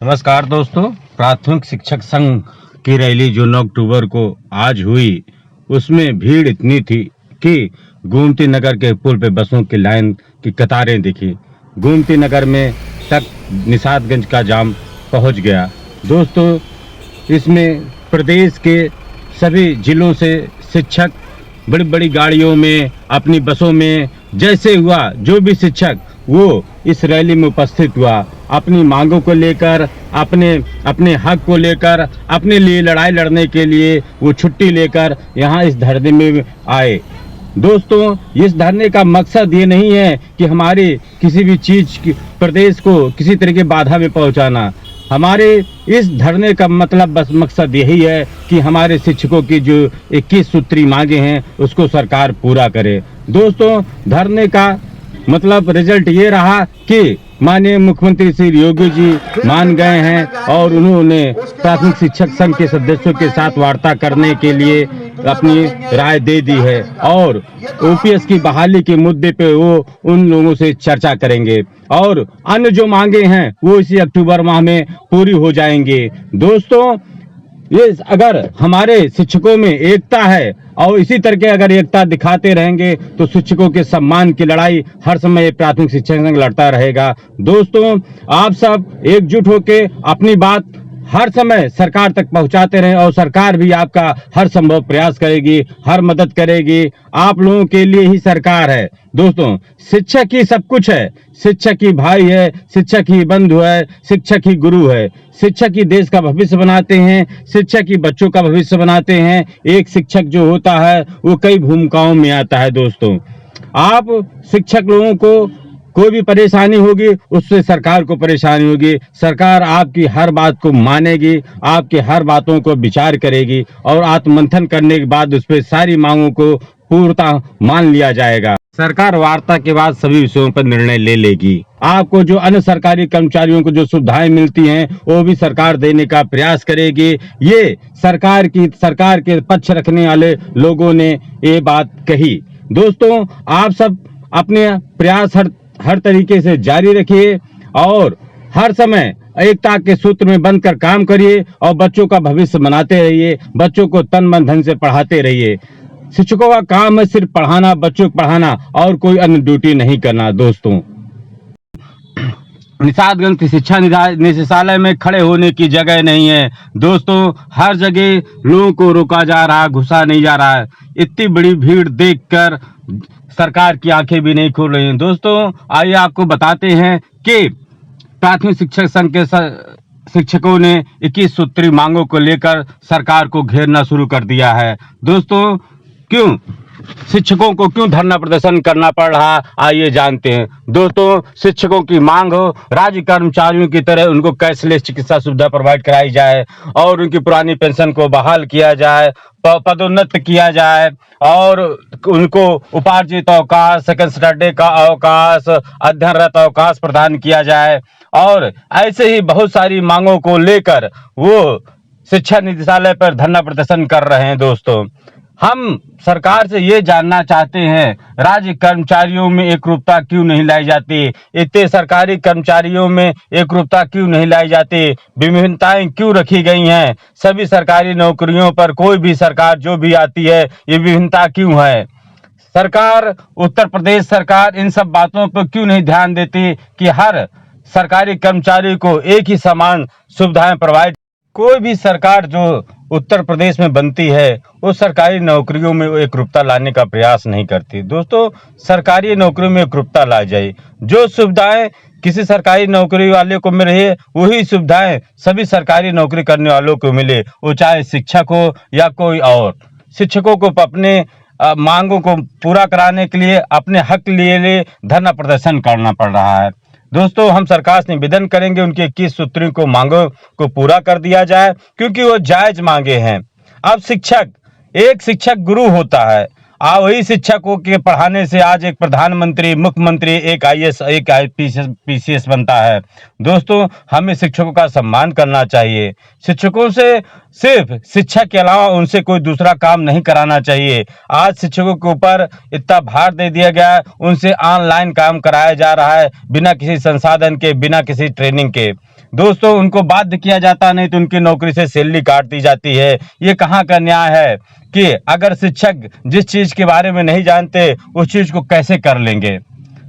नमस्कार दोस्तों। प्राथमिक शिक्षक संघ की रैली जो 9 अक्टूबर को आज हुई, उसमें भीड़ इतनी थी कि गोमती नगर के पुल पे बसों की लाइन की कतारें दिखी। गोमती नगर में तक निषादगंज का जाम पहुंच गया। दोस्तों, इसमें प्रदेश के सभी जिलों से शिक्षक बड़ी बड़ी गाड़ियों में, अपनी बसों में, जैसे हुआ जो भी शिक्षक वो इस रैली में उपस्थित हुआ, अपनी मांगों को लेकर, अपने अपने हक को लेकर, अपने लिए लड़ाई लड़ने के लिए वो छुट्टी लेकर यहाँ इस धरने में आए। दोस्तों, इस धरने का मकसद ये नहीं है कि हमारे किसी भी चीज प्रदेश को किसी तरह की बाधा में पहुंचाना। हमारे इस धरने का मतलब बस मकसद यही है कि हमारे शिक्षकों की जो 21 सूत्री मांगे हैं उसको सरकार पूरा करे। दोस्तों, धरने का मतलब रिजल्ट ये रहा कि माननीय मुख्यमंत्री श्री योगी जी मान गए हैं और उन्होंने प्राथमिक शिक्षक संघ के सदस्यों के साथ वार्ता करने के लिए अपनी राय दे दी है और ओपीएस की बहाली के मुद्दे पे वो उन लोगों से चर्चा करेंगे और अन्य जो मांगे हैं वो इसी अक्टूबर माह में पूरी हो जाएंगे। दोस्तों, ये अगर हमारे शिक्षकों में एकता है और इसी तरह के अगर एकता दिखाते रहेंगे तो शिक्षकों के सम्मान की लड़ाई हर समय प्राथमिक शिक्षक संघ लड़ता रहेगा। दोस्तों, आप सब एकजुट होकर अपनी बात हर समय सरकार तक पहुंचाते रहें और सरकार भी आपका हर संभव प्रयास करेगी, हर मदद करेगी। आप लोगों के लिए ही सरकार है। दोस्तों, शिक्षक ही सब कुछ है। शिक्षक ही भाई है, शिक्षक ही बंधु है, शिक्षक ही गुरु है। शिक्षक ही देश का भविष्य बनाते हैं, शिक्षक ही बच्चों का भविष्य बनाते हैं। एक शिक्षक जो होता है वो कई भूमिकाओं में आता है। दोस्तों, आप शिक्षक लोगों को कोई भी परेशानी होगी उससे सरकार को परेशानी होगी। सरकार आपकी हर बात को मानेगी, आपकी हर बातों को विचार करेगी और आत्ममंथन करने के बाद उस पर सारी मांगों को पूर्णतः मान लिया जाएगा। सरकार वार्ता के बाद सभी विषयों पर निर्णय ले लेगी। आपको जो अन्य सरकारी कर्मचारियों को जो सुविधाएं मिलती हैं वो भी सरकार देने का प्रयास करेगी। ये सरकार के पक्ष रखने वाले लोगों ने ये बात कही। दोस्तों, आप सब अपने प्रयास हर तरीके से जारी रखिए और हर समय एकता के सूत्र में बंधकर काम करिए और बच्चों का भविष्य बनाते रहिए। बच्चों को तन मन धन से पढ़ाते रहिए। शिक्षकों का काम है सिर्फ पढ़ाना, बच्चों को पढ़ाना और कोई अन्य ड्यूटी नहीं करना। दोस्तों, निषादगंज की शिक्षा निदेशालय में खड़े होने की जगह नहीं है। दोस्तों, हर जगह लोगों को रोका जा रहा है, घुसा नहीं जा रहा है। इतनी बड़ी भीड़ देखकर सरकार की आंखें भी नहीं खुल रही हैं। दोस्तों, आइए आपको बताते हैं कि प्राथमिक शिक्षक संघ के शिक्षकों ने 21 सूत्री मांगों को लेकर सरकार को घेरना शुरू कर दिया है। दोस्तों, क्यों शिक्षकों को क्यों धरना प्रदर्शन करना पड़ रहा, आइए जानते हैं। दोस्तों, शिक्षकों की मांग हो राज्य कर्मचारियों की तरह उनको कैशलेस चिकित्सा सुविधा प्रोवाइड कराई जाए और उनकी पुरानी पेंशन को बहाल किया जाए, पदोन्नत किया जाए और उनको उपार्जित अवकाश, सेकंड सैटरडे का अवकाश, अध्ययनरत अवकाश प्रदान किया जाए और ऐसे ही बहुत सारी मांगों को लेकर वो शिक्षा निदेशालय पर धरना प्रदर्शन कर रहे हैं। दोस्तों, हम सरकार से ये जानना चाहते हैं, राज्य कर्मचारियों में एकरूपता क्यों नहीं लाई जाती? इतने सरकारी कर्मचारियों में एकरूपता क्यों नहीं लाई जाती? विभिन्नताएं क्यों रखी गई हैं? सभी सरकारी नौकरियों पर कोई भी सरकार जो भी आती है, ये विभिन्नता क्यों है? सरकार, उत्तर प्रदेश सरकार इन सब बातों पर क्यों नहीं ध्यान देती कि हर सरकारी कर्मचारी को एक ही समान सुविधाएं प्रोवाइड। कोई भी सरकार जो उत्तर प्रदेश में बनती है वो सरकारी नौकरियों में एकरूपता लाने का प्रयास नहीं करती। दोस्तों, सरकारी नौकरियों में एकरूपता ला जाए। जो सुविधाएं किसी सरकारी नौकरी वाले को मिल रही है वही सुविधाएं सभी सरकारी नौकरी करने वालों को मिले, वो चाहे शिक्षक हो या कोई और। शिक्षकों को अपने मांगों को पूरा कराने के लिए अपने हक लिए धरना प्रदर्शन करना पड़ रहा है। दोस्तों, हम सरकार से निवेदन करेंगे उनके 21 सूत्रों को मांगों को पूरा कर दिया जाए क्योंकि वो जायज मांगे हैं। अब एक शिक्षक गुरु होता है। वही शिक्षकों के पढ़ाने से आज एक प्रधानमंत्री, मुख्यमंत्री, एक आईएएस, एक पीसीएस बनता है। दोस्तों, हमें शिक्षकों का सम्मान करना चाहिए। शिक्षकों से सिर्फ शिक्षा के अलावा उनसे कोई दूसरा काम नहीं कराना चाहिए। आज शिक्षकों के ऊपर इतना भार दे दिया गया है, उनसे ऑनलाइन काम कराया जा रहा है बिना किसी संसाधन के, बिना किसी ट्रेनिंग के। दोस्तों उनको बाध्य किया जाता, नहीं तो उनकी नौकरी से सैलरी काट दी जाती है। ये कहाँ का न्याय है कि अगर शिक्षक जिस चीज के बारे में नहीं जानते उस चीज को कैसे कर लेंगे।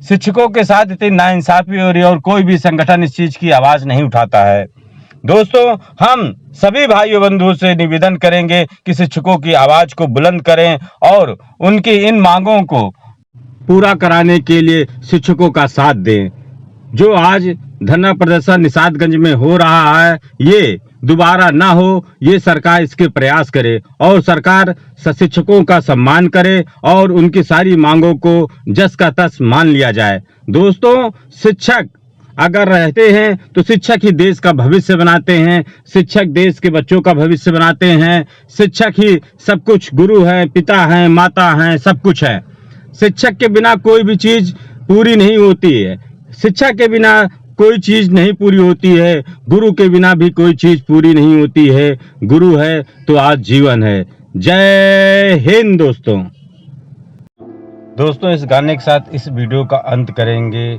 शिक्षकों के साथ इतनी नाइंसाफी हो रही है और कोई भी संगठन इस चीज की आवाज नहीं उठाता है। दोस्तों हम सभी भाइयों बंधुओं से निवेदन करेंगे कि शिक्षकों की आवाज को बुलंद करें और उनकी इन मांगों को पूरा कराने के लिए शिक्षकों का साथ दें। जो आज धरना प्रदर्शन निषादगंज में हो रहा है, ये दोबारा ना हो, ये सरकार इसके प्रयास करे और सरकार शिक्षकों का सम्मान करे और उनकी सारी मांगों को जस का तस मान लिया जाए। दोस्तों शिक्षक अगर रहते हैं तो शिक्षक ही देश का भविष्य बनाते हैं, शिक्षक देश के बच्चों का भविष्य बनाते हैं, शिक्षक ही सब कुछ, गुरु हैं, पिता हैं, माता हैं, सब कुछ है। शिक्षक के बिना कोई भी चीज पूरी नहीं होती है, शिक्षा के बिना कोई चीज नहीं पूरी होती है, गुरु के बिना भी कोई चीज पूरी नहीं होती है। गुरु है तो आज जीवन है। जय हिंद। दोस्तों इस गाने के साथ इस वीडियो का अंत करेंगे।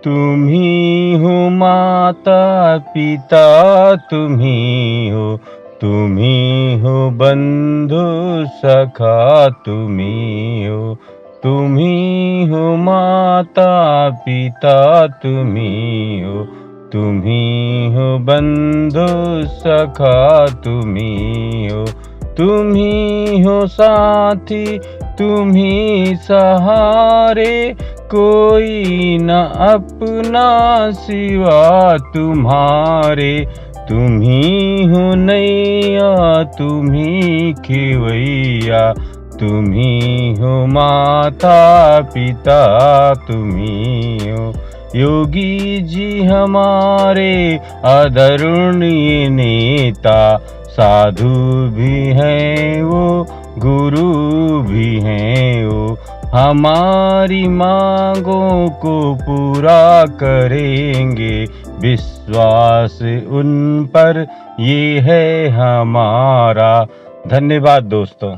तुम ही हो माता पिता, तुम ही हो बंधु सखा, तुम ही हो माता पिता, तुम ही हो बंधु सखा, तुम ही हो साथी, तुम ही सहारे, कोई न अपना सिवा तुम्हारे। तुम ही हो नैया, तुम ही खेवैया, तुम ही हो माता पिता, तुम ही हो योगी जी हमारे आदरणीय नेता। साधु भी हैं वो, गुरु भी हैं वो, हमारी मांगों को पूरा करेंगे। विश्वास उन पर ये है हमारा। धन्यवाद दोस्तों।